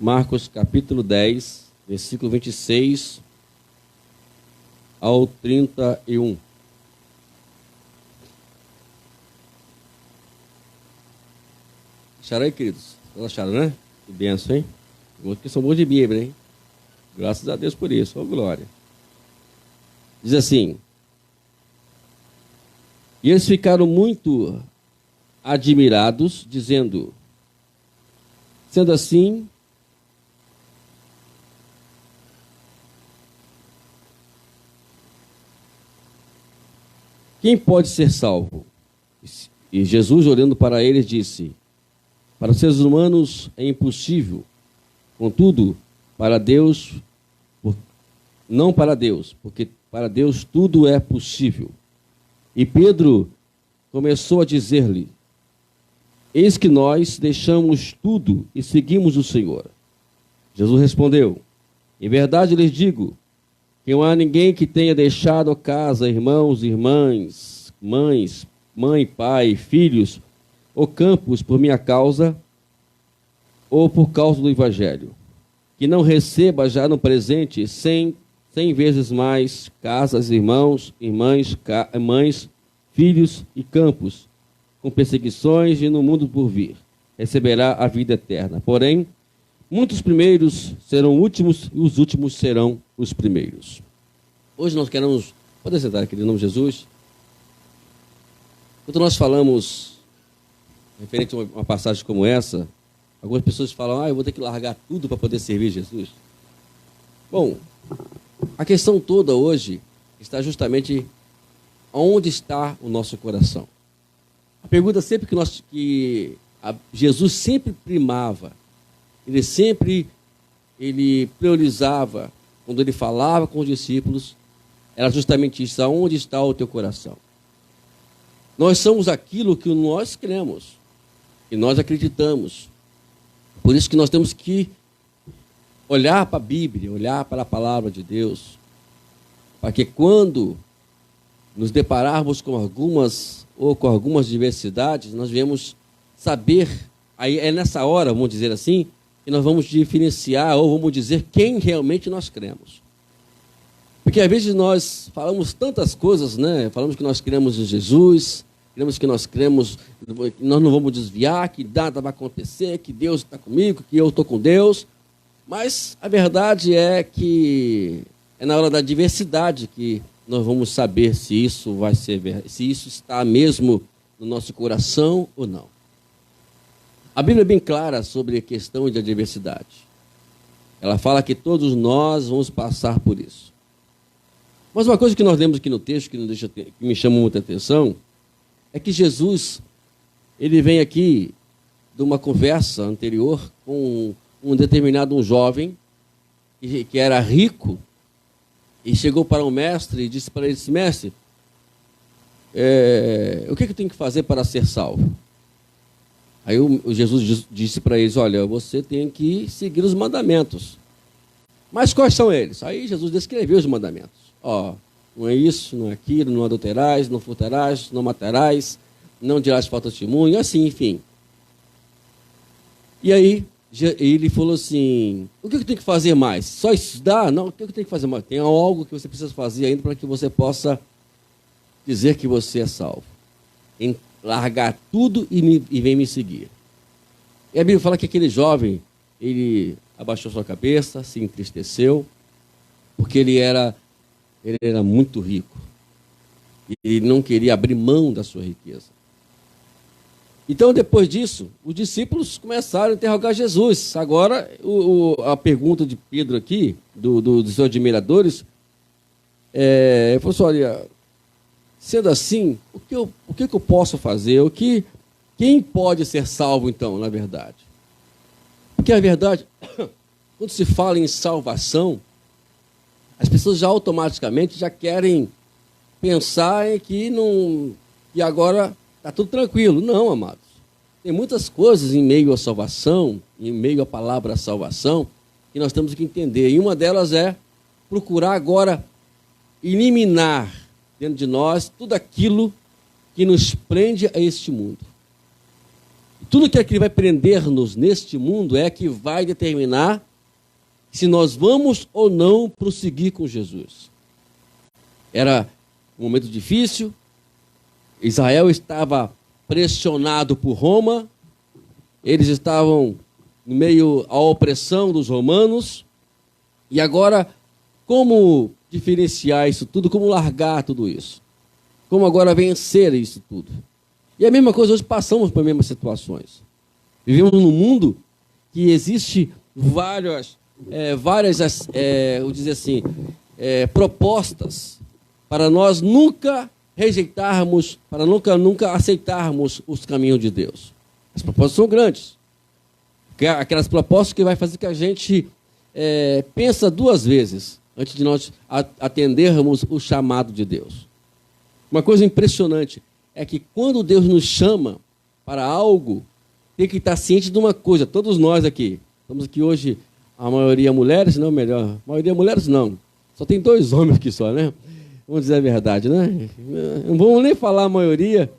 Marcos capítulo 10, versículo 26 ao 31. Acharam aí, queridos? Vocês acharam, né? Que benção, hein? Outros que são bons de Bíblia, hein? Graças a Deus por isso. Ó, glória. Diz assim: e eles ficaram muito admirados, dizendo: sendo assim, quem pode ser salvo? E Jesus, olhando para eles, disse: para os seres humanos é impossível, contudo, para Deus, não para Deus, porque para Deus tudo é possível. E Pedro começou a dizer-lhe: eis que nós deixamos tudo e seguimos o Senhor. Jesus respondeu: em verdade lhes digo, que não há ninguém que tenha deixado casa, irmãos, irmãs, mãe, pai, filhos, ou campos por minha causa, ou por causa do Evangelho, que não receba já no presente 100 vezes mais casas, irmãos, irmãs, mães, filhos e campos, com perseguições e no mundo por vir, receberá a vida eterna. Porém, muitos primeiros serão últimos e os últimos serão os primeiros. Hoje nós queremos... Pode sentar aqui, em nome de Jesus. Quando nós falamos referente a uma passagem como essa, algumas pessoas falam: eu vou ter que largar tudo para poder servir Jesus. Bom, a questão toda hoje está justamente onde está o nosso coração. A pergunta sempre que Jesus sempre primava, ele priorizava, quando ele falava com os discípulos, era justamente isso: aonde está o teu coração? Nós somos aquilo que nós cremos, que nós acreditamos. Por isso que nós temos que olhar para a Bíblia, olhar para a palavra de Deus, para que quando nos depararmos com algumas diversidades, nós viemos saber, aí é nessa hora, vamos dizer assim, que nós vamos diferenciar ou vamos dizer quem realmente nós cremos. Porque às vezes nós falamos tantas coisas, né? Falamos que nós cremos em Jesus, que nós cremos, nós não vamos desviar, que nada vai acontecer, que Deus está comigo, que eu estou com Deus. Mas a verdade é que é na hora da diversidade que nós vamos saber se isso vai ser, se isso está mesmo no nosso coração ou não. A Bíblia é bem clara sobre a questão da diversidade. Ela fala que todos nós vamos passar por isso. Mas uma coisa que nós lemos aqui no texto, que me chama muita atenção, é que Jesus, ele vem aqui de uma conversa anterior com um determinado jovem que era rico, e chegou para o mestre e disse para ele: mestre, o que eu tenho que fazer para ser salvo? Aí o Jesus disse para eles: olha, você tem que seguir os mandamentos. Mas quais são eles? Aí Jesus descreveu os mandamentos. Não é isso, não é aquilo, não adulterás, não furtarás, não matarás, não dirás falso testemunho, assim, enfim. E aí ele falou assim: o que eu tenho que fazer mais? Só estudar? Não, o que eu tenho que fazer mais? Tem algo que você precisa fazer ainda para que você possa dizer que você é salvo. Em largar tudo e vem me seguir. E a Bíblia fala que aquele jovem, ele abaixou sua cabeça, se entristeceu, porque ele era muito rico. E ele não queria abrir mão da sua riqueza. Então, depois disso, os discípulos começaram a interrogar Jesus. Agora, a pergunta de Pedro aqui, dos seus admiradores, ele falou assim: olha, sendo assim, o que eu posso fazer? Quem pode ser salvo, então, na verdade? Porque a verdade, quando se fala em salvação, as pessoas já automaticamente já querem pensar em que agora está tudo tranquilo. Não, amados. Tem muitas coisas em meio à salvação, em meio à palavra salvação, que nós temos que entender. E uma delas é procurar agora eliminar dentro de nós tudo aquilo que nos prende a este mundo. tudo que ele vai prender-nos neste mundo é que vai determinar se nós vamos ou não prosseguir com Jesus. Era um momento difícil, Israel estava pressionado por Roma, eles estavam no meio à opressão dos romanos, e agora, como diferenciar isso tudo, como largar tudo isso? Como agora vencer isso tudo? E a mesma coisa, hoje passamos por as mesmas situações. Vivemos num mundo que existe várias vou dizer assim, propostas para nós nunca rejeitarmos, para nunca aceitarmos os caminhos de Deus. As propostas são grandes. Aquelas propostas que vai fazer que a gente pensa duas vezes antes de nós atendermos o chamado de Deus. Uma coisa impressionante é que quando Deus nos chama para algo, tem que estar ciente de uma coisa. Todos nós aqui, estamos aqui hoje, a maioria mulheres, não, melhor, a maioria mulheres não. Só tem 2 homens aqui só, né? Vamos dizer a verdade, né? Não vamos nem falar a maioria.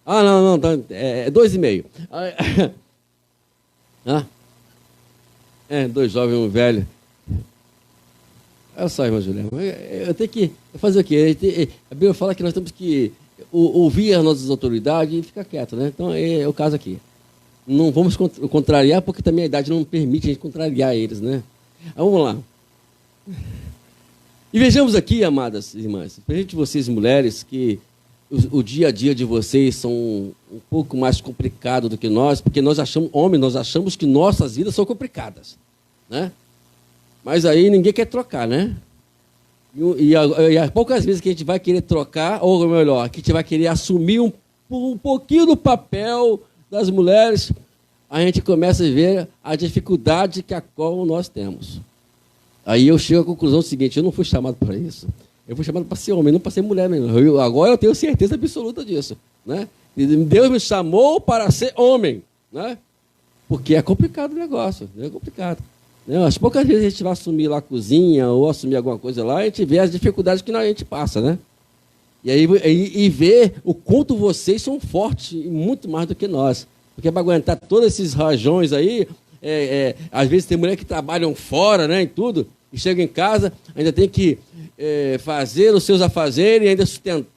Ah, não, 2,5. Ah, 2 jovens e um velho. Olha só, irmã Juliana, eu tenho que fazer o quê? A Bíblia fala que nós temos que ouvir as nossas autoridades e ficar quieto, né? Então é o caso aqui. Não vamos contrariar, porque também a idade não permite a gente contrariar eles, né? Vamos lá. E vejamos aqui, amadas irmãs, presente de vocês mulheres, que o dia a dia de vocês são um pouco mais complicado do que nós, porque nós achamos que nossas vidas são complicadas, né? Mas aí ninguém quer trocar, né? E há poucas vezes que a gente vai querer trocar, ou melhor, que a gente vai querer assumir um pouquinho do papel das mulheres, a gente começa a ver a dificuldade que a qual nós temos. Aí eu chego à conclusão seguinte: eu não fui chamado para isso. Eu fui chamado para ser homem, não para ser mulher mesmo. Agora eu tenho certeza absoluta disso, né? Deus me chamou para ser homem, né? Porque é complicado o negócio, é complicado. As poucas vezes a gente vai assumir lá a cozinha ou assumir alguma coisa lá, a gente vê as dificuldades que a gente passa, né? E aí vê o quanto vocês são fortes e muito mais do que nós. Porque para aguentar todos esses rajões aí, às vezes tem mulher que trabalham fora, né, e tudo, e chega em casa, ainda tem que fazer os seus afazeres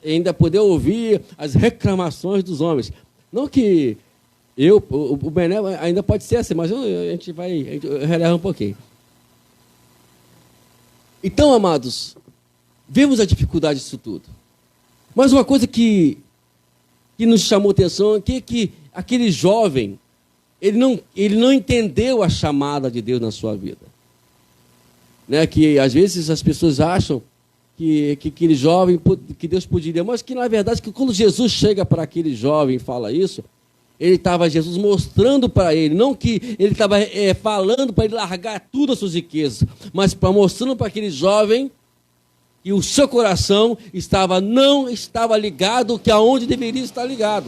e ainda poder ouvir as reclamações dos homens. Não que o Bené ainda pode ser assim, mas a gente releva um pouquinho. Então, amados, vemos a dificuldade disso tudo. Mas uma coisa que nos chamou atenção é que aquele jovem, ele não entendeu a chamada de Deus na sua vida. Né? Que às vezes as pessoas acham que aquele jovem, que Deus poderia, mas que na verdade, que quando Jesus chega para aquele jovem e fala isso, Jesus mostrando para ele, não que ele estava falando para ele largar tudo as suas riquezas, mas mostrando para aquele jovem que o seu coração não estava ligado que aonde deveria estar ligado.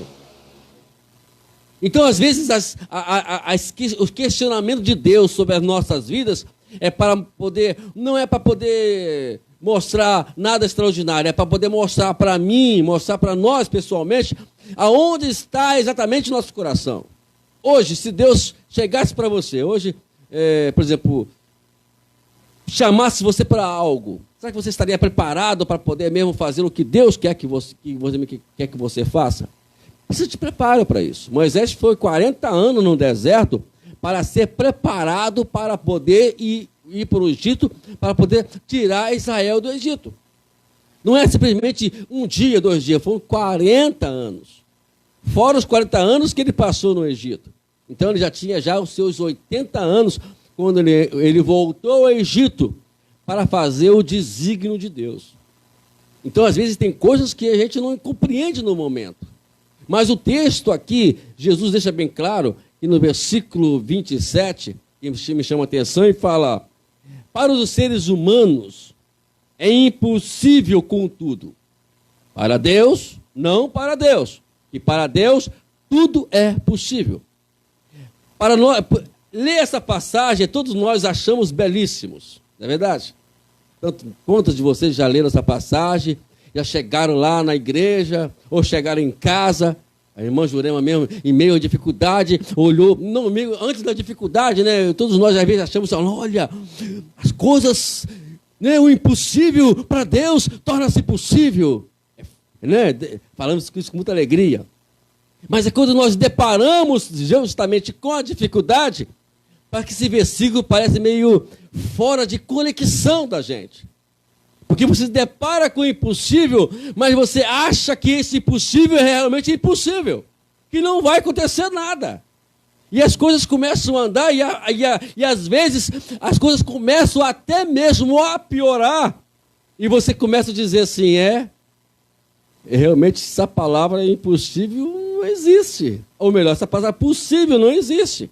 Então, às vezes, o questionamento de Deus sobre as nossas vidas não é para poder mostrar nada extraordinário, é para poder mostrar para mim, mostrar para nós pessoalmente, aonde está exatamente o nosso coração. Hoje, se Deus chegasse para você, hoje, por exemplo, chamasse você para algo, será que você estaria preparado para poder mesmo fazer o que Deus quer que você faça? Você te prepara para isso. Moisés foi 40 anos no deserto para ser preparado para poder ir para o Egito, para poder tirar Israel do Egito. Não é simplesmente um dia, 2 dias, foram 40 anos. Fora os 40 anos que ele passou no Egito. Então ele já tinha os seus 80 anos quando ele voltou ao Egito para fazer o desígnio de Deus. Então, às vezes, tem coisas que a gente não compreende no momento. Mas o texto aqui, Jesus deixa bem claro, que no versículo 27, que me chama a atenção, e fala: para os seres humanos é impossível, contudo. Para Deus, não para Deus. E para Deus, tudo é possível. Para nós, ler essa passagem, todos nós achamos belíssimos, não é verdade? Quantos de vocês já leram essa passagem, já chegaram lá na igreja, ou chegaram em casa, A irmã Jurema mesmo, em meio à dificuldade, olhou, não, meio, antes da dificuldade, né? Todos nós às vezes achamos, olha, as coisas, né? O impossível para Deus torna-se possível. Né? Falamos isso com muita alegria. Mas é quando nós deparamos justamente com a dificuldade, para que esse versículo parece meio fora de conexão da gente. Porque você se depara com o impossível, mas você acha que esse impossível é realmente impossível, que não vai acontecer nada. E as coisas começam a andar, e às vezes as coisas começam até mesmo a piorar. E você começa a dizer assim, realmente essa palavra impossível não existe. Ou melhor, essa palavra possível não existe.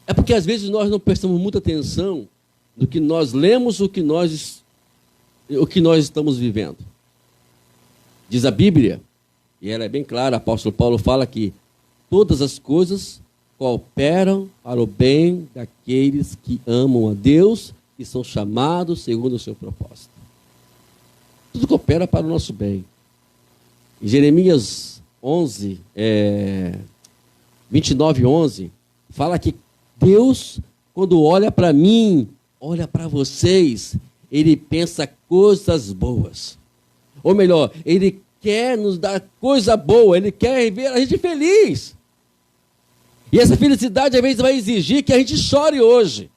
É porque às vezes nós não prestamos muita atenção no que nós lemos, o que nós estamos vivendo. Diz a Bíblia, e ela é bem clara, o apóstolo Paulo fala que todas as coisas cooperam para o bem daqueles que amam a Deus e são chamados segundo o seu propósito. Tudo coopera para o nosso bem. Em Jeremias 11, 29:11, fala que Deus, quando olha para mim, olha para vocês, Ele pensa coisas boas. Ou melhor, Ele quer nos dar coisa boa, Ele quer ver a gente feliz. E essa felicidade, às vezes, vai exigir que a gente chore hoje.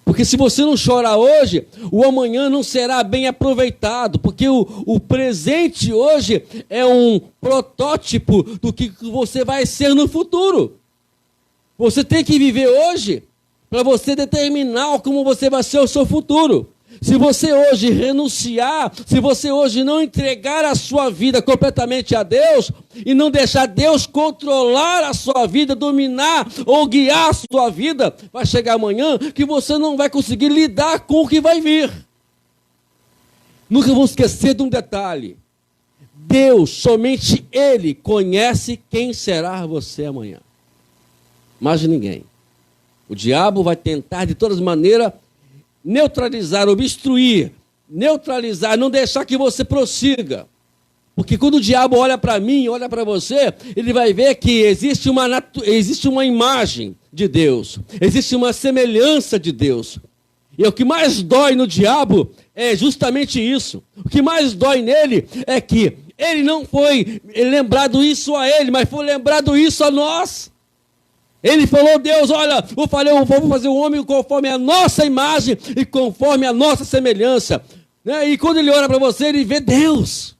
Porque se você não chorar hoje, o amanhã não será bem aproveitado. Porque o presente hoje é um protótipo do que você vai ser no futuro. Você tem que viver hoje para você determinar como você vai ser o seu futuro. Se você hoje renunciar, se você hoje não entregar a sua vida completamente a Deus e não deixar Deus controlar a sua vida, dominar ou guiar a sua vida, vai chegar amanhã que você não vai conseguir lidar com o que vai vir. Nunca vamos esquecer de um detalhe. Deus, somente Ele conhece quem será você amanhã. Mais ninguém. O diabo vai tentar de todas as maneiras neutralizar, obstruir, neutralizar, não deixar que você prossiga. Porque quando o diabo olha para mim, olha para você, ele vai ver que existe uma imagem de Deus, existe uma semelhança de Deus. E o que mais dói no diabo é justamente isso. O que mais dói nele é que ele não foi lembrado isso a ele, mas foi lembrado isso a nós. Ele falou, Deus, olha, vou fazer o homem conforme a nossa imagem e conforme a nossa semelhança. Né? E quando ele olha para você, ele vê Deus.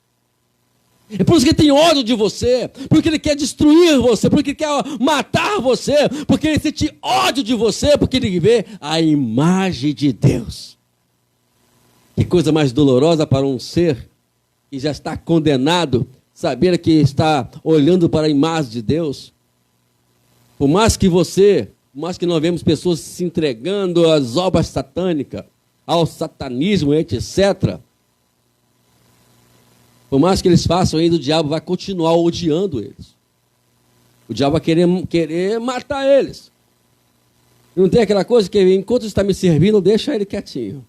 É por isso que ele tem ódio de você, porque ele quer destruir você, porque ele quer matar você, porque ele sente ódio de você, porque ele vê a imagem de Deus. Que coisa mais dolorosa para um ser que já está condenado, saber que está olhando para a imagem de Deus. Por mais que nós vemos pessoas se entregando às obras satânicas, ao satanismo, etc. Por mais que eles façam ainda, o diabo vai continuar odiando eles. O diabo vai querer matar eles. Não tem aquela coisa que enquanto está me servindo, deixa ele quietinho.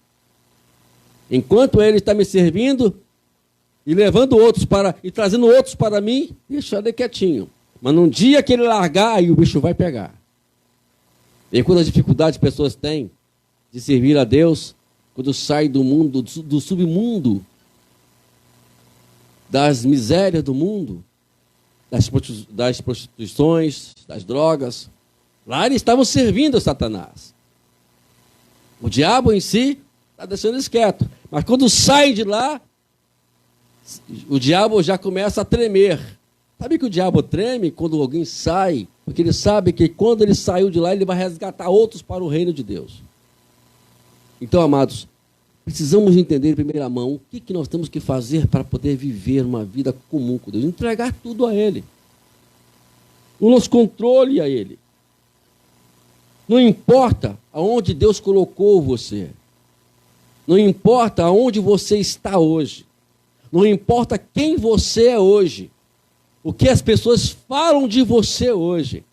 Enquanto ele está me servindo e levando outros e trazendo outros para mim, deixa ele quietinho. Mas num dia que ele largar, aí o bicho vai pegar. E quando as dificuldades as pessoas têm de servir a Deus, quando sai do mundo, do submundo, das misérias do mundo, das prostituições, das drogas, lá eles estavam servindo a Satanás. O diabo em si está deixando eles quietos. Mas quando saem de lá, o diabo já começa a tremer. Sabe que o diabo treme quando alguém sai? Porque ele sabe que quando ele saiu de lá, ele vai resgatar outros para o reino de Deus. Então, amados, precisamos entender em primeira mão o que nós temos que fazer para poder viver uma vida comum com Deus. Entregar tudo a Ele. O nosso controle a Ele. Não importa aonde Deus colocou você. Não importa aonde você está hoje. Não importa quem você é hoje. O que as pessoas falam de você hoje.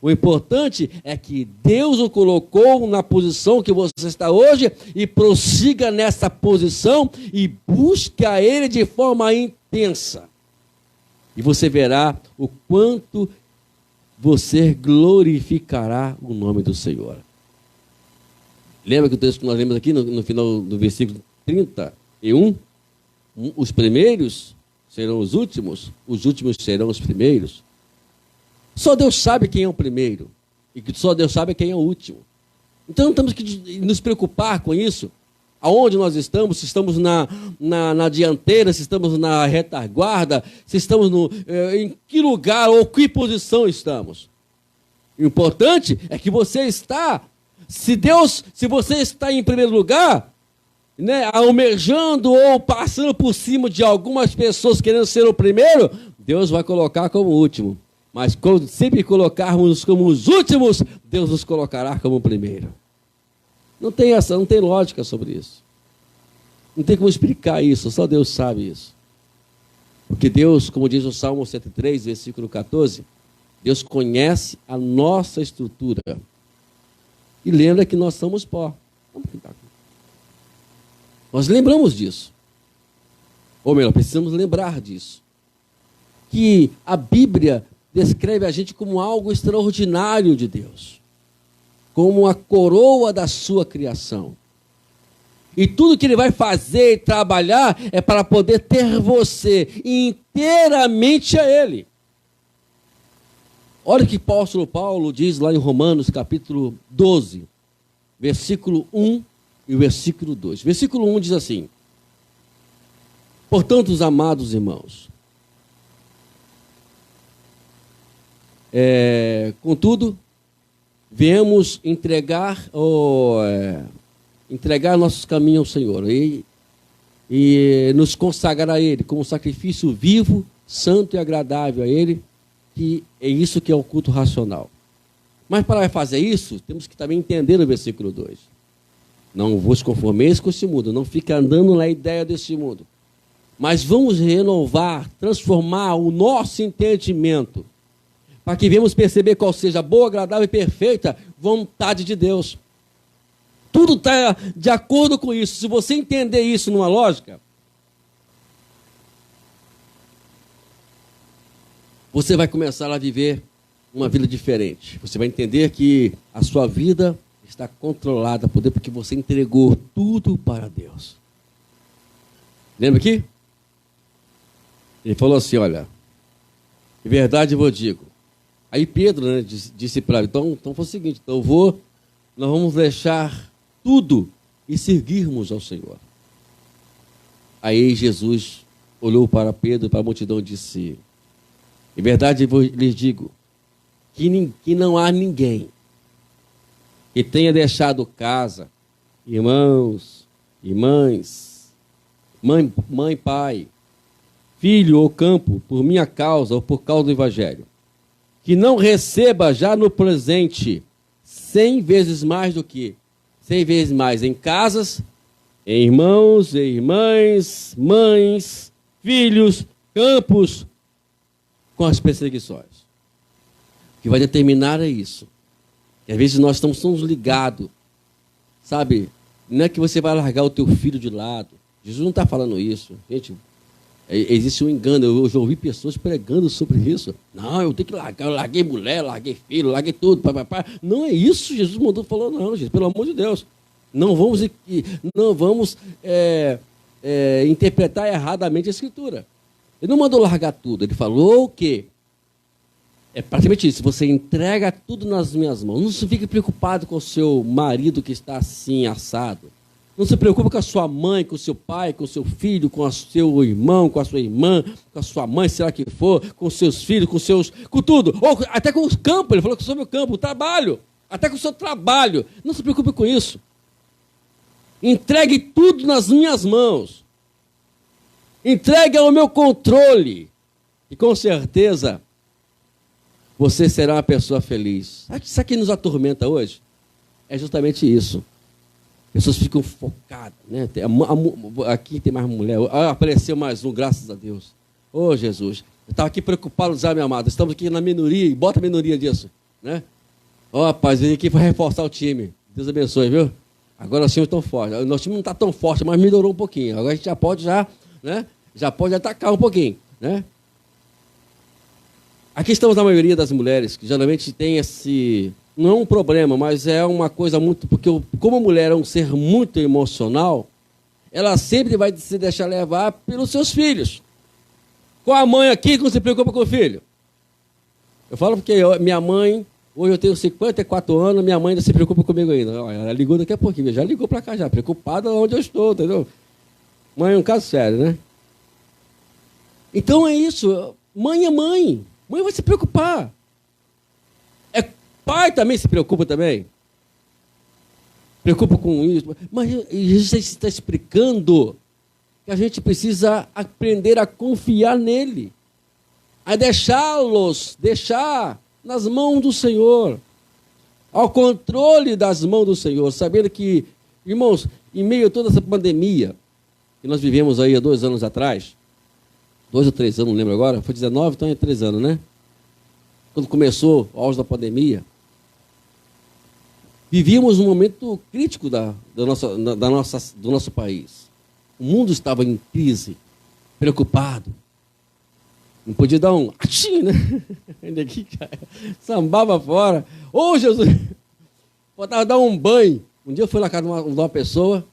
O importante é que Deus o colocou na posição que você está hoje e prossiga nessa posição e busque a Ele de forma intensa. E você verá o quanto você glorificará o nome do Senhor. Lembra que o texto que nós lemos aqui no final do versículo 31? Os primeiros serão os últimos serão os primeiros. Só Deus sabe quem é o primeiro. E que só Deus sabe quem é o último. Então não temos que nos preocupar com isso. Aonde nós estamos, se estamos na dianteira, se estamos na retaguarda, se estamos em que lugar ou que posição estamos. O importante é que você está, se você está em primeiro lugar, né, almejando ou passando por cima de algumas pessoas querendo ser o primeiro, Deus vai colocar como último. Mas quando sempre colocarmos como os últimos, Deus nos colocará como o primeiro. Não tem lógica sobre isso. Não tem como explicar isso, só Deus sabe isso. Porque Deus, como diz o Salmo 103, versículo 14, Deus conhece a nossa estrutura. E lembra que nós somos pó. Nós lembramos disso. Ou melhor, precisamos lembrar disso. Que a Bíblia descreve a gente como algo extraordinário de Deus. Como a coroa da sua criação. E tudo que Ele vai fazer e trabalhar é para poder ter você inteiramente a Ele. Olha o que o apóstolo Paulo diz lá em Romanos, capítulo 12, versículo 1 e o versículo 2. Versículo 1 diz assim: portanto, os amados irmãos, contudo, viemos entregar nossos caminhos ao Senhor e nos consagrar a Ele como sacrifício vivo, santo e agradável a Ele, que é isso que é o culto racional. Mas para fazer isso, temos que também entender o versículo 2. Não vos conformeis com este mundo, não fique andando na ideia deste mundo, mas vamos renovar, transformar o nosso entendimento, para que venhamos perceber qual seja a boa, agradável e perfeita vontade de Deus. Tudo está de acordo com isso. Se você entender isso numa lógica, você vai começar a viver uma vida diferente. Você vai entender que a sua vida está controlada por Deus, porque você entregou tudo para Deus. Lembra aqui? Ele falou assim, olha, de verdade eu vos digo. Aí Pedro, né, disse para ele, então foi o seguinte, nós vamos deixar tudo e seguirmos ao Senhor. Aí Jesus olhou para Pedro e para a multidão e disse, em verdade eu lhes digo, que não há ninguém que tenha deixado casa, irmãos e mães, mãe, pai, filho ou campo, por minha causa ou por causa do Evangelho, que não receba já no presente 100 vezes mais do que 100 vezes mais em casas, em irmãos e irmãs, mães, filhos, campos, com as perseguições. O que vai determinar é isso. E às vezes nós estamos ligados, sabe? Não é que você vai largar o teu filho de lado. Jesus não está falando isso. Gente, existe um engano. Eu já ouvi pessoas pregando sobre isso. Não, eu tenho que largar. Eu larguei mulher, larguei filho, larguei tudo. Não é isso. Jesus mandou falou, não, gente, pelo amor de Deus. Não vamos interpretar erradamente a Escritura. Ele não mandou largar tudo. Ele falou que é praticamente isso. Você entrega tudo nas minhas mãos. Não se fique preocupado com o seu marido que está assim, assado. Não se preocupe com a sua mãe, com o seu pai, com o seu filho, com o seu irmão, com a sua irmã, com a sua mãe, será que for, com os seus filhos, com tudo. Ou até com o campo, ele falou que sobre o campo, o trabalho. Até com o seu trabalho. Não se preocupe com isso. Entregue tudo nas minhas mãos. Entregue ao meu controle. E com certeza você será uma pessoa feliz. Sabe o que nos atormenta hoje? É justamente isso. Pessoas ficam focadas, né? Aqui tem mais mulher. Apareceu mais um, graças a Deus. Ô, Jesus. Eu estava aqui preocupado, meu amado. Estamos aqui na minoria, e bota a minoria disso, né? Ó, rapaz, vim aqui para reforçar o time. Deus abençoe, viu? Agora os times estão fortes. O nosso time não está tão forte, mas melhorou um pouquinho. Agora a gente já pode, né? Já pode atacar um pouquinho, né? Aqui estamos a maioria das mulheres, que geralmente tem esse... Não é um problema, mas é uma coisa muito... Porque como a mulher é um ser muito emocional, ela sempre vai se deixar levar pelos seus filhos. Com a mãe aqui, que não se preocupa com o filho. Eu falo porque minha mãe... Hoje eu tenho 54 anos, minha mãe ainda se preocupa comigo ainda. Ela ligou daqui a pouquinho, já ligou para cá já, preocupada onde eu estou, entendeu? Mãe é um caso sério, né? Então é isso, mãe é mãe. Mãe vai se preocupar. Pai também se preocupa também. Preocupa com isso. Mas Jesus está explicando que a gente precisa aprender a confiar nele. A deixar nas mãos do Senhor. Ao controle das mãos do Senhor. Sabendo que, irmãos, em meio a toda essa pandemia que nós vivemos aí há 2 anos atrás, 2 ou 3 anos, não lembro agora, foi 19, então é 3 anos, né? Quando começou o auge da pandemia, vivíamos um momento crítico do nosso país. O mundo estava em crise, preocupado. Não podia dar um achim, né? Sambava fora. Ô, Jesus! Botava dar um banho. Um dia eu fui na casa de uma pessoa,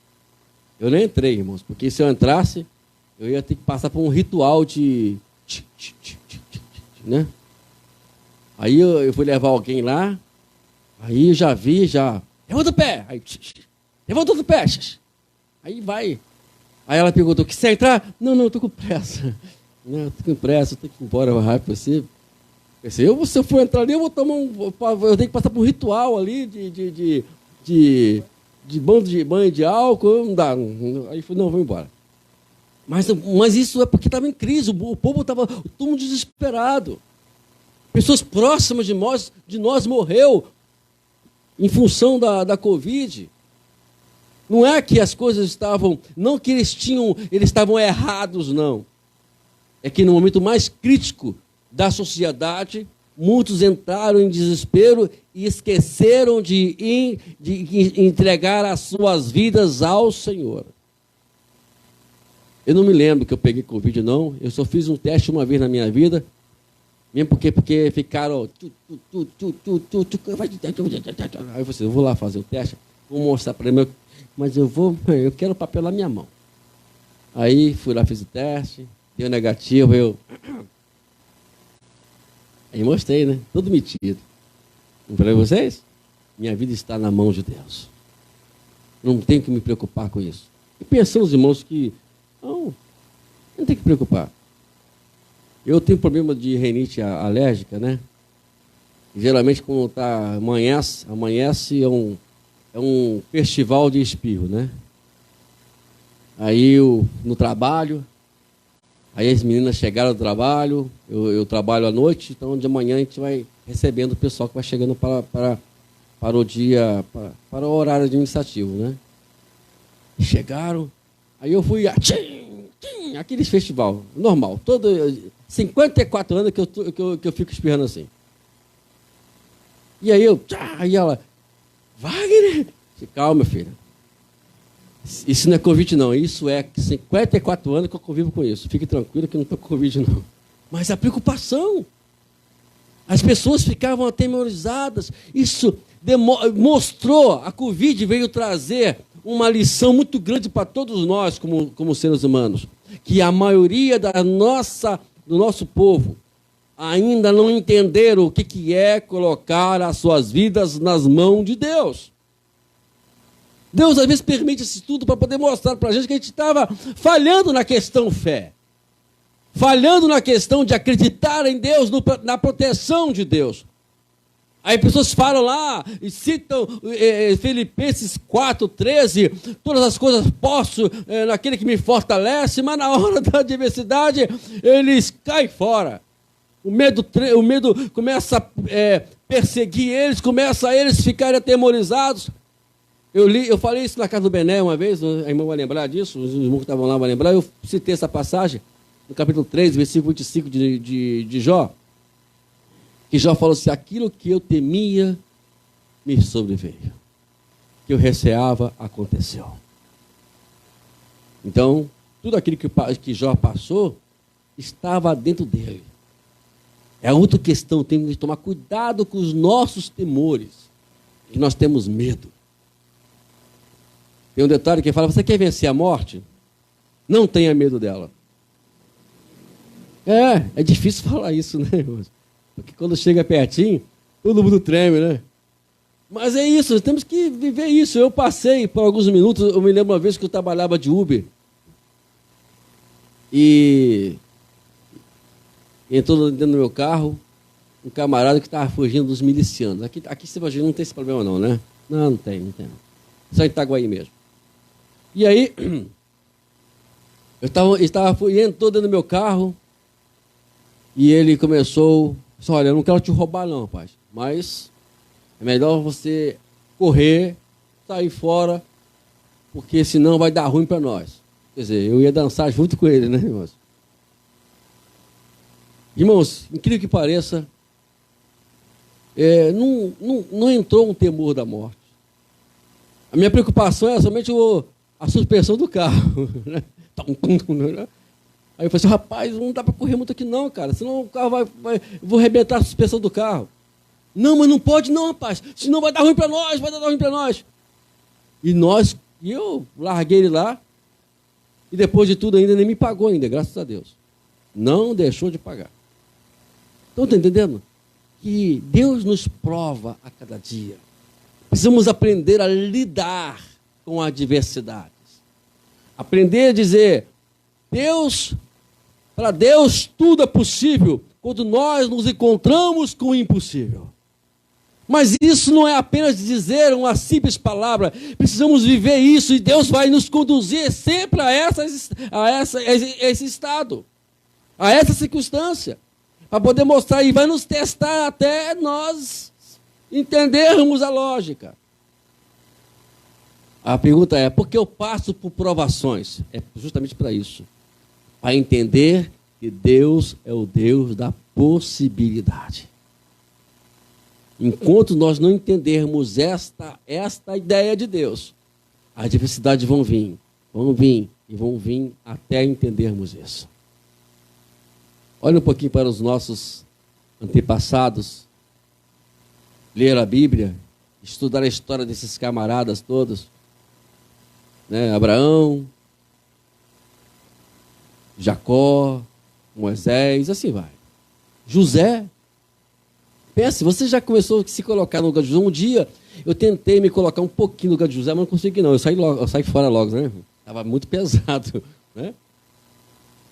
eu nem entrei, irmãos, porque se eu entrasse, eu ia ter que passar por um ritual de... né? Aí eu fui levar alguém lá, aí eu já vi, levanta o pé! Aí, levanta outro pé! Aí vai. Aí ela perguntou, que você quer entrar? Não, eu estou com pressa. Não, eu estou com pressa, eu tenho que ir embora rápido. Se eu for entrar ali, eu tenho que passar por um ritual ali de banho de álcool, não dá. Aí eu falei, não, vou embora. Mas isso é porque estava em crise, o povo estava todo mundo desesperado. Pessoas próximas de nós morreu em função da Covid. Não é que as coisas estavam, não que eles estavam errados, não. É que no momento mais crítico da sociedade, muitos entraram em desespero e esqueceram de entregar as suas vidas ao Senhor. Eu não me lembro que eu peguei Covid, não. Eu só fiz um teste uma vez na minha vida, mesmo porque ficaram... Aí eu falei, eu vou lá fazer o teste, vou mostrar para ele, mas eu quero o papel na minha mão. Aí fui lá, fiz o teste, deu negativo, Aí mostrei, né? Todo metido. Não falei para vocês? Minha vida está na mão de Deus. Não tenho que me preocupar com isso. E pensando, irmãos, que não tem que preocupar. Eu tenho problema de rinite alérgica, né? E, geralmente, quando amanhece é um festival de espirro, né? Aí no trabalho, aí as meninas chegaram do trabalho, eu trabalho à noite, então de manhã a gente vai recebendo o pessoal que vai chegando para o dia, para o horário administrativo, né? E chegaram, aí eu fui, aqueles festival, normal, 54 anos que eu fico espirrando assim. E aí ela, Wagner, calma, filha. Isso não é Covid, não. Isso é 54 anos que eu convivo com isso. Fique tranquilo que não estou com Covid, não. Mas a preocupação. As pessoas ficavam atemorizadas. Isso mostrou, a Covid veio trazer uma lição muito grande para todos nós, como seres humanos. Que a maioria do nosso povo ainda não entenderam o que é colocar as suas vidas nas mãos de Deus. Deus, às vezes, permite isso tudo para poder mostrar para a gente que a gente estava falhando na questão fé. Falhando na questão de acreditar em Deus, na proteção de Deus. Aí pessoas falam lá e citam Filipenses 4,13, todas as coisas posso naquele que me fortalece, mas na hora da adversidade eles caem fora. O medo começa a perseguir eles, começa eles ficarem atemorizados. Eu falei isso na casa do Bené uma vez, a irmã vai lembrar disso, os irmãos que estavam lá vão lembrar, eu citei essa passagem, no capítulo 3, versículo 25 de Jó, que Jó falou assim, aquilo que eu temia me sobreveio, que eu receava aconteceu. Então, tudo aquilo que Jó passou, estava dentro dele. É outra questão, temos que tomar cuidado com os nossos temores, que nós temos medo. Tem um detalhe que fala, você quer vencer a morte? Não tenha medo dela. É difícil falar isso, né, irmãos? Porque quando chega pertinho, todo mundo treme, né? Mas é isso, temos que viver isso. Eu passei por alguns minutos, eu me lembro uma vez que eu trabalhava de Uber. E entrou dentro do meu carro um camarada que estava fugindo dos milicianos. Aqui você vai ver, não tem esse problema não, né? Não tem. Só em Itaguaí mesmo. E aí, ele entrou dentro do meu carro e ele começou, disse, olha, eu não quero te roubar não, rapaz, mas é melhor você correr, sair fora, porque senão vai dar ruim para nós. Quer dizer, eu ia dançar junto com ele, né, irmãos? Irmãos, incrível que pareça, não entrou um temor da morte. A minha preocupação era somente a suspensão do carro. Né? Aí eu falei assim, rapaz, não dá para correr muito aqui não, cara, senão o carro vou arrebentar a suspensão do carro. Não, mas não pode não, rapaz, senão vai dar ruim para nós, E eu larguei ele lá, e depois de tudo ainda nem me pagou ainda, graças a Deus. Não deixou de pagar. Estão entendendo? Que Deus nos prova a cada dia. Precisamos aprender a lidar com adversidades. Aprender a dizer, para Deus tudo é possível quando nós nos encontramos com o impossível. Mas isso não é apenas dizer uma simples palavra, precisamos viver isso e Deus vai nos conduzir sempre a esse estado, a essa circunstância, para poder mostrar e vai nos testar até nós entendermos a lógica. A pergunta é, por que eu passo por provações? É justamente para isso, para entender que Deus é o Deus da possibilidade. Enquanto nós não entendermos esta ideia de Deus, as adversidades vão vir até entendermos isso. Olha um pouquinho para os nossos antepassados, ler a Bíblia, estudar a história desses camaradas todos, né? Abraão, Jacó, Moisés, assim vai. José. Pense, você já começou a se colocar no lugar de José. Um dia eu tentei me colocar um pouquinho no lugar de José, mas não consegui não. Eu saí fora logo, né? Estava muito pesado, né?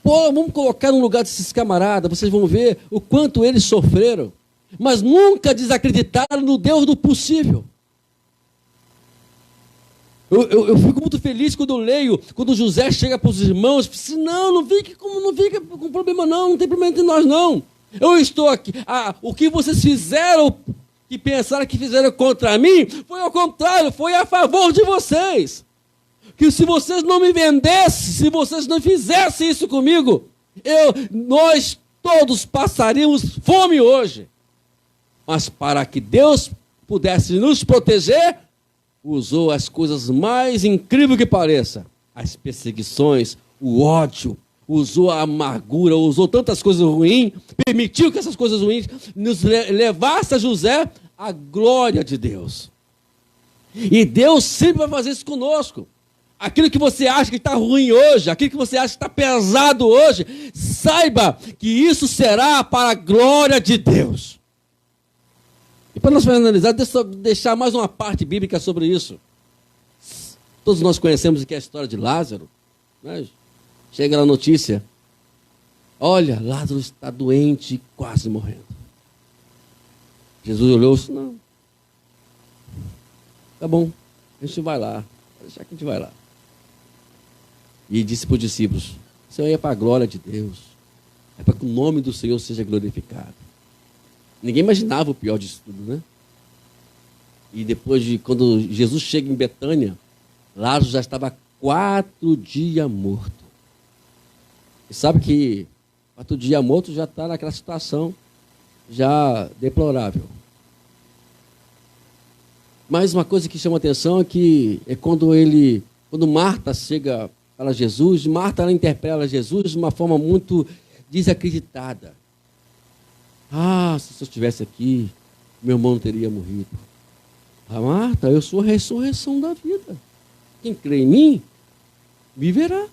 Pô, vamos colocar no lugar desses camaradas, vocês vão ver o quanto eles sofreram, mas nunca desacreditaram no Deus do possível. Eu fico muito feliz quando eu leio, quando José chega para os irmãos, e diz, não fique com problema não tem problema entre nós não. Eu estou aqui, o que vocês fizeram, que pensaram que fizeram contra mim, foi ao contrário, foi a favor de vocês. Que se vocês não me vendessem, se vocês não fizessem isso comigo, nós todos passaríamos fome hoje. Mas para que Deus pudesse nos proteger, usou as coisas mais incríveis que pareça, as perseguições, o ódio, usou a amargura, usou tantas coisas ruins, permitiu que essas coisas ruins nos levassem a José à glória de Deus. E Deus sempre vai fazer isso conosco. Aquilo que você acha que está ruim hoje, aquilo que você acha que está pesado hoje, saiba que isso será para a glória de Deus. E para nós finalizar, deixar mais uma parte bíblica sobre isso. Todos nós conhecemos aqui a história de Lázaro, né? Chega a notícia, olha, Lázaro está doente e quase morrendo. Jesus olhou e disse, não, tá bom, a gente vai lá, vou deixar que a gente vai lá. E disse para os discípulos, isso aí é para a glória de Deus, é para que o nome do Senhor seja glorificado. Ninguém imaginava o pior disso tudo, né? E depois quando Jesus chega em Betânia, Lázaro já estava 4 dias morto. E sabe que 4 dias morto já está naquela situação já deplorável. Mas uma coisa que chama atenção é quando Marta chega para Jesus, Marta ela interpreta Jesus de uma forma muito desacreditada. Ah, se eu estivesse aqui, meu irmão não teria morrido. Ah, Marta, eu sou a ressurreição da vida. Quem crê em mim, viverá.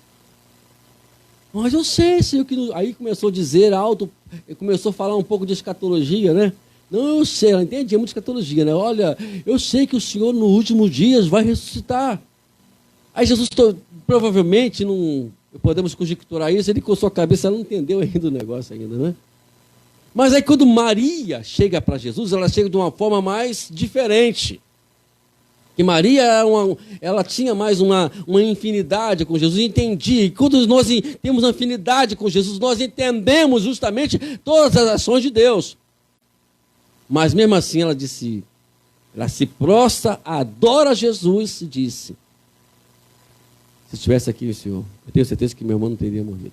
Mas eu sei, Senhor, que... Aí começou a dizer alto, começou a falar um pouco de escatologia, né? Não, eu sei, ela entendia muito de escatologia, né? Olha, eu sei que o Senhor nos últimos dias vai ressuscitar. Aí Jesus, provavelmente, não podemos conjecturar isso, ele coçou a cabeça, ela não entendeu ainda o negócio ainda, né? Mas aí quando Maria chega para Jesus, ela chega de uma forma mais diferente. Que Maria ela tinha mais uma infinidade com Jesus, entendia. E quando nós temos uma afinidade com Jesus, nós entendemos justamente todas as ações de Deus. Mas mesmo assim ela disse, ela se prostra, adora Jesus e disse, se estivesse aqui o Senhor, eu tenho certeza que meu irmão não teria morrido.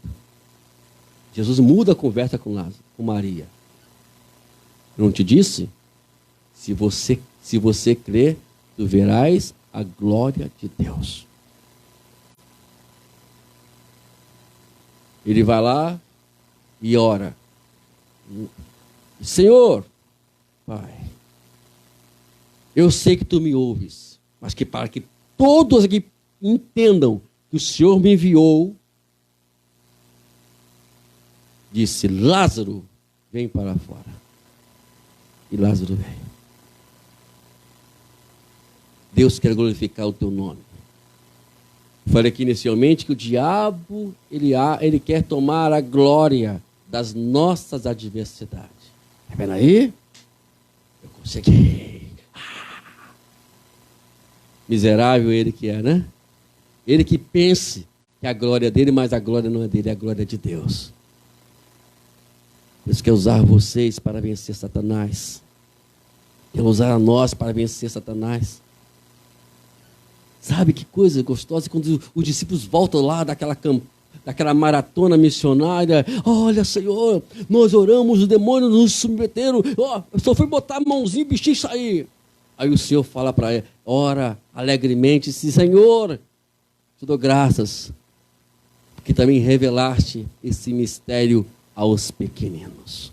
Jesus muda a conversa com Maria. Eu não te disse? Se você crer, tu verás a glória de Deus. Ele vai lá e ora. Senhor, Pai, eu sei que tu me ouves, mas que para que todos aqui entendam que o Senhor me enviou, disse, Lázaro, vem para fora. E Lázaro veio. Deus quer glorificar o teu nome. Falei aqui inicialmente que o diabo, ele quer tomar a glória das nossas adversidades. Está vendo aí? Eu consegui. Miserável ele que é, né? Ele que pense que a glória é dele, mas a glória não é dele, é a glória de Deus. Deus quer usar vocês para vencer Satanás. Quer usar a nós para vencer Satanás. Sabe que coisa gostosa quando os discípulos voltam lá daquela maratona missionária. Olha, Senhor, nós oramos, os demônios nos submeteram. Eu só fui botar a mãozinha e o bichinho sair. Aí o Senhor fala para ele, ora alegremente, se Senhor, te dou graças, porque também revelaste esse mistério aos pequeninos.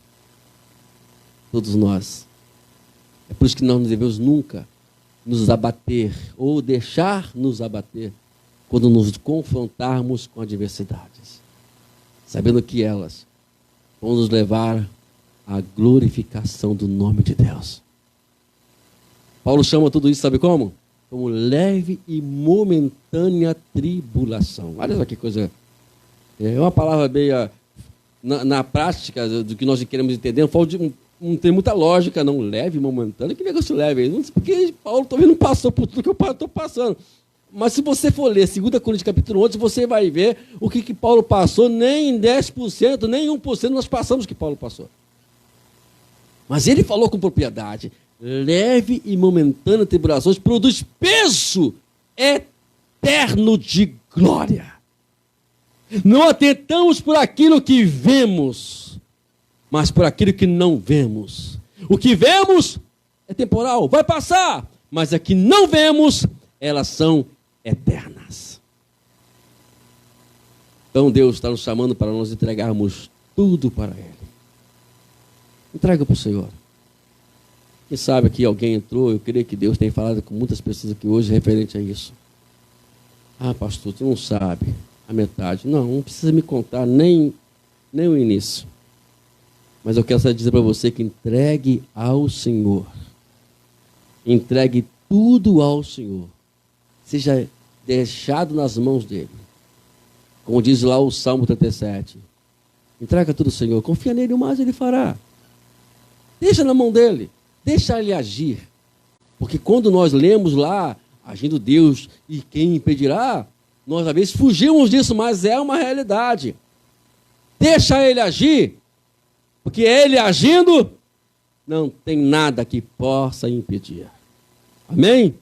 Todos nós. É por isso que nós não devemos nunca nos abater ou deixar nos abater quando nos confrontarmos com adversidades, sabendo que elas vão nos levar à glorificação do nome de Deus. Paulo chama tudo isso, sabe como? Como leve e momentânea tribulação. Olha só que coisa. É uma palavra meio na prática do que nós queremos entender. Eu falo de não tem muita lógica, não. Leve, momentâneo. Que negócio leve? Não sei porque Paulo talvez não passou por tudo que eu estou passando. Mas se você for ler 2 Coríntios capítulo 11, você vai ver o que Paulo passou. Nem 10%, nem 1% nós passamos o que Paulo passou. Mas ele falou com propriedade. Leve e momentânea tribulações produz peso eterno de glória. Não atentamos por aquilo que vemos, mas por aquilo que não vemos. O que vemos é temporal, vai passar, mas a que não vemos, elas são eternas. Então Deus está nos chamando para nós entregarmos tudo para Ele. Entrega para o Senhor. Quem sabe aqui alguém entrou, eu creio que Deus tem falado com muitas pessoas aqui hoje referente a isso. Ah, pastor, tu não sabe a metade. Não precisa me contar nem o início. Mas eu quero só dizer para você que entregue ao Senhor. Entregue tudo ao Senhor. Seja deixado nas mãos dEle. Como diz lá o Salmo 37. Entrega tudo ao Senhor. Confia nele, o mais Ele fará. Deixa na mão dEle. Deixa Ele agir. Porque quando nós lemos lá, agindo Deus e quem impedirá, nós às vezes fugimos disso, mas é uma realidade. Deixa Ele agir. Porque Ele agindo, não tem nada que possa impedir. Amém?